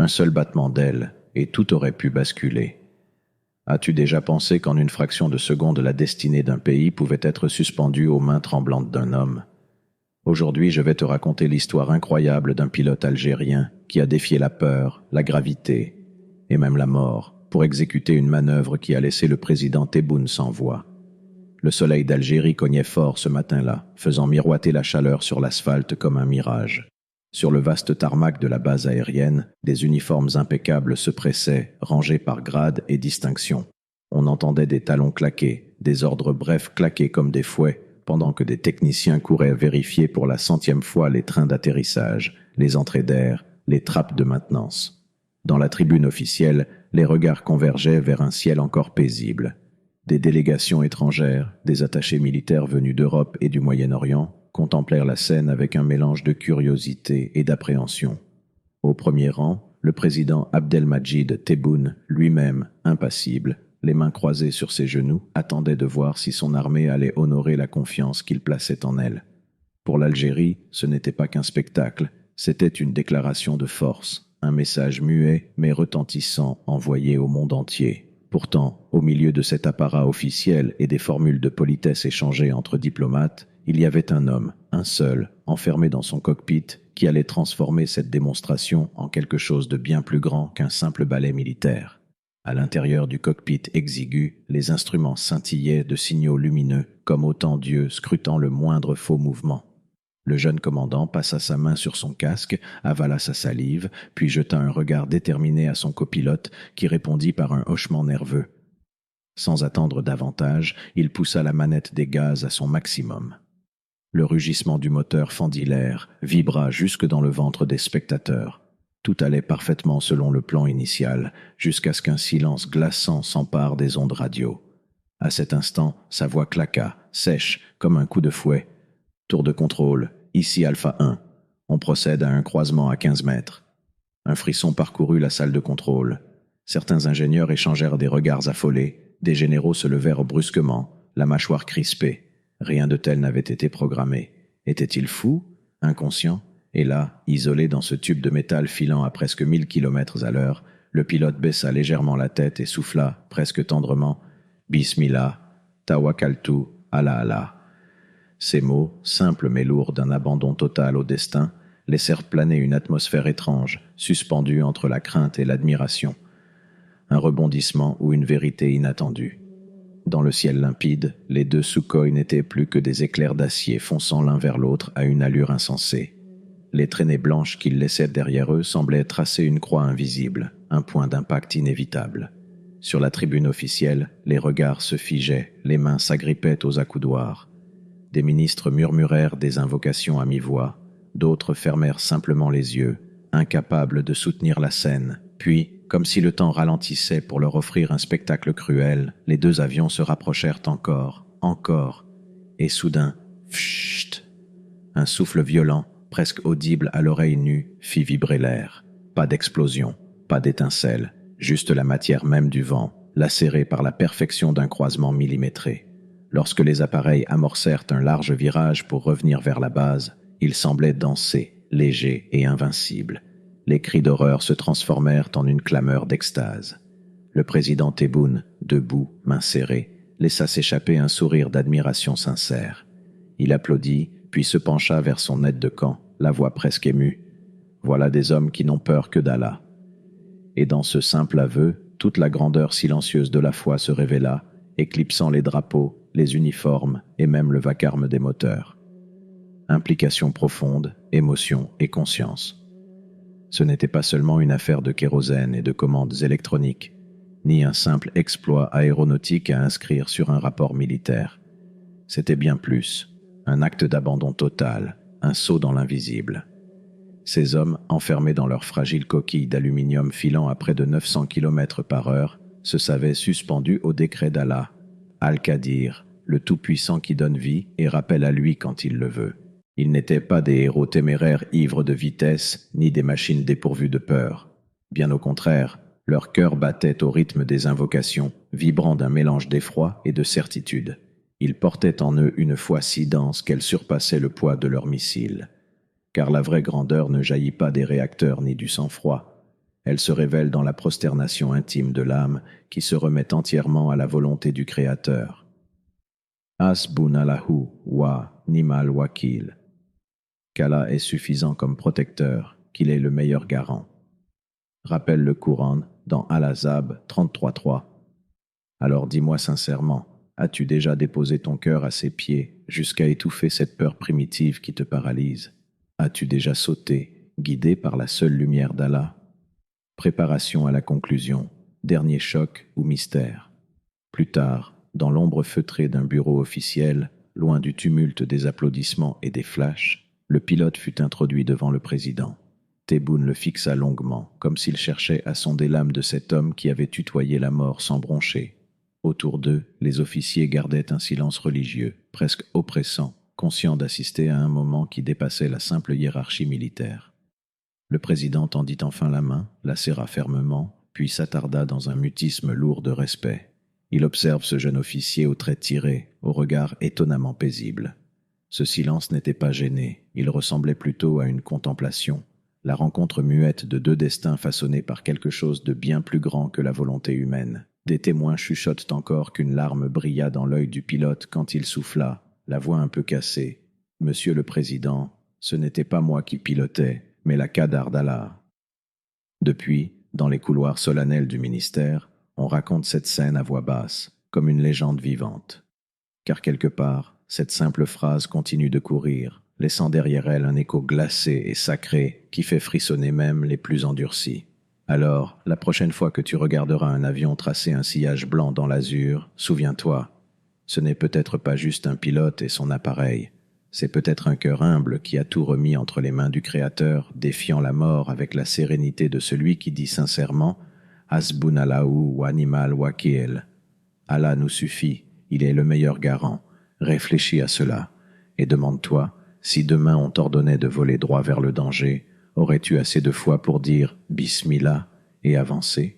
Un seul battement d'aile, et tout aurait pu basculer. As-tu déjà pensé qu'en une fraction de seconde la destinée d'un pays pouvait être suspendue aux mains tremblantes d'un homme? Aujourd'hui, je vais te raconter l'histoire incroyable d'un pilote algérien qui a défié la peur, la gravité et même la mort pour exécuter une manœuvre qui a laissé le président Tebboune sans voix. Le soleil d'Algérie cognait fort ce matin-là, faisant miroiter la chaleur sur l'asphalte comme un mirage. Sur le vaste tarmac de la base aérienne, des uniformes impeccables se pressaient, rangés par grade et distinction. On entendait des talons claquer, des ordres brefs claquer comme des fouets, pendant que des techniciens couraient vérifier pour la 100e fois les trains d'atterrissage, les entrées d'air, les trappes de maintenance. Dans la tribune officielle, les regards convergeaient vers un ciel encore paisible. Des délégations étrangères, des attachés militaires venus d'Europe et du Moyen-Orient, contemplèrent la scène avec un mélange de curiosité et d'appréhension. Au premier rang, le président Abdelmadjid Tebboune, lui-même impassible, les mains croisées sur ses genoux, attendait de voir si son armée allait honorer la confiance qu'il plaçait en elle. Pour l'Algérie, ce n'était pas qu'un spectacle, c'était une déclaration de force, un message muet mais retentissant envoyé au monde entier. Pourtant, au milieu de cet apparat officiel et des formules de politesse échangées entre diplomates, il y avait un homme, un seul, enfermé dans son cockpit, qui allait transformer cette démonstration en quelque chose de bien plus grand qu'un simple ballet militaire. À l'intérieur du cockpit exigu, les instruments scintillaient de signaux lumineux, comme autant d'yeux scrutant le moindre faux mouvement. Le jeune commandant passa sa main sur son casque, avala sa salive, puis jeta un regard déterminé à son copilote, qui répondit par un hochement nerveux. Sans attendre davantage, il poussa la manette des gaz à son maximum. Le rugissement du moteur fendit l'air, vibra jusque dans le ventre des spectateurs. Tout allait parfaitement selon le plan initial, jusqu'à ce qu'un silence glaçant s'empare des ondes radio. À cet instant, sa voix claqua, sèche, comme un coup de fouet. « Tour de contrôle, ici Alpha 1. On procède à un croisement à 15 mètres. » Un frisson parcourut la salle de contrôle. Certains ingénieurs échangèrent des regards affolés, des généraux se levèrent brusquement, la mâchoire crispée. Rien de tel n'avait été programmé. Était-il fou, inconscient? Et là, isolé dans ce tube de métal filant à presque 1000 km à l'heure, le pilote baissa légèrement la tête et souffla, presque tendrement, « Bismillah, tawakkaltu, Allah Allah ». Ces mots, simples mais lourds d'un abandon total au destin, laissèrent planer une atmosphère étrange, suspendue entre la crainte et l'admiration. Un rebondissement ou une vérité inattendue. Dans le ciel limpide, les deux Sukhoi n'étaient plus que des éclairs d'acier fonçant l'un vers l'autre à une allure insensée. Les traînées blanches qu'ils laissaient derrière eux semblaient tracer une croix invisible, un point d'impact inévitable. Sur la tribune officielle, les regards se figeaient, les mains s'agrippaient aux accoudoirs. Des ministres murmurèrent des invocations à mi-voix, d'autres fermèrent simplement les yeux, incapables de soutenir la scène. Puis, comme si le temps ralentissait pour leur offrir un spectacle cruel, les deux avions se rapprochèrent encore, et soudain, pfft, un souffle violent, presque audible à l'oreille nue, fit vibrer l'air. Pas d'explosion, pas d'étincelle, juste la matière même du vent, lacérée par la perfection d'un croisement millimétré. Lorsque les appareils amorcèrent un large virage pour revenir vers la base, ils semblaient danser, légers et invincibles. Les cris d'horreur se transformèrent en une clameur d'extase. Le président Tebboune, debout, mains serrées, laissa s'échapper un sourire d'admiration sincère. Il applaudit, puis se pencha vers son aide de camp, la voix presque émue. Voilà des hommes qui n'ont peur que d'Allah. Et dans ce simple aveu, toute la grandeur silencieuse de la foi se révéla, éclipsant les drapeaux, les uniformes et même le vacarme des moteurs. Implication profonde, émotion et conscience. Ce n'était pas seulement une affaire de kérosène et de commandes électroniques, ni un simple exploit aéronautique à inscrire sur un rapport militaire. C'était bien plus, un acte d'abandon total, un saut dans l'invisible. Ces hommes, enfermés dans leurs fragiles coquilles d'aluminium filant à près de 900 km/h, se savaient suspendus au décret d'Allah, Al-Qadir, le Tout-Puissant qui donne vie et rappelle à lui quand il le veut. Ils n'étaient pas des héros téméraires ivres de vitesse, ni des machines dépourvues de peur. Bien au contraire, leur cœur battait au rythme des invocations, vibrant d'un mélange d'effroi et de certitude. Ils portaient en eux une foi si dense qu'elle surpassait le poids de leurs missiles. Car la vraie grandeur ne jaillit pas des réacteurs ni du sang-froid. Elle se révèle dans la prosternation intime de l'âme qui se remet entièrement à la volonté du Créateur. Hasbunallahu wa ni'mal wakil. Qu'Allah est suffisant comme protecteur, qu'il est le meilleur garant. Rappelle le Coran dans Al-Ahzab 33.3. Alors dis-moi sincèrement, as-tu déjà déposé ton cœur à ses pieds jusqu'à étouffer cette peur primitive qui te paralyse? As-tu déjà sauté, guidé par la seule lumière d'Allah? Préparation à la conclusion, dernier choc ou mystère. Plus tard, dans l'ombre feutrée d'un bureau officiel, loin du tumulte des applaudissements et des flashs, le pilote fut introduit devant le président. Tebboune le fixa longuement, comme s'il cherchait à sonder l'âme de cet homme qui avait tutoyé la mort sans broncher. Autour d'eux, les officiers gardaient un silence religieux, presque oppressant, conscients d'assister à un moment qui dépassait la simple hiérarchie militaire. Le président tendit enfin la main, la serra fermement, puis s'attarda dans un mutisme lourd de respect. Il observe ce jeune officier aux traits tirés, au regard étonnamment paisible. Ce silence n'était pas gêné, il ressemblait plutôt à une contemplation, la rencontre muette de deux destins façonnés par quelque chose de bien plus grand que la volonté humaine. Des témoins chuchotent encore qu'une larme brilla dans l'œil du pilote quand il souffla, la voix un peu cassée. « Monsieur le Président, ce n'était pas moi qui pilotais, mais la Qadar d'Allah. » Depuis, dans les couloirs solennels du ministère, on raconte cette scène à voix basse, comme une légende vivante. Car quelque part, cette simple phrase continue de courir, laissant derrière elle un écho glacé et sacré qui fait frissonner même les plus endurcis. Alors, la prochaine fois que tu regarderas un avion tracer un sillage blanc dans l'azur, souviens-toi, ce n'est peut-être pas juste un pilote et son appareil, c'est peut-être un cœur humble qui a tout remis entre les mains du Créateur, défiant la mort avec la sérénité de celui qui dit sincèrement « Hasbunallahu wa ni'mal wakil ». Allah nous suffit, il est le meilleur garant. Réfléchis à cela et demande-toi, si demain on t'ordonnait de voler droit vers le danger, aurais-tu assez de foi pour dire « Bismillah » et avancer?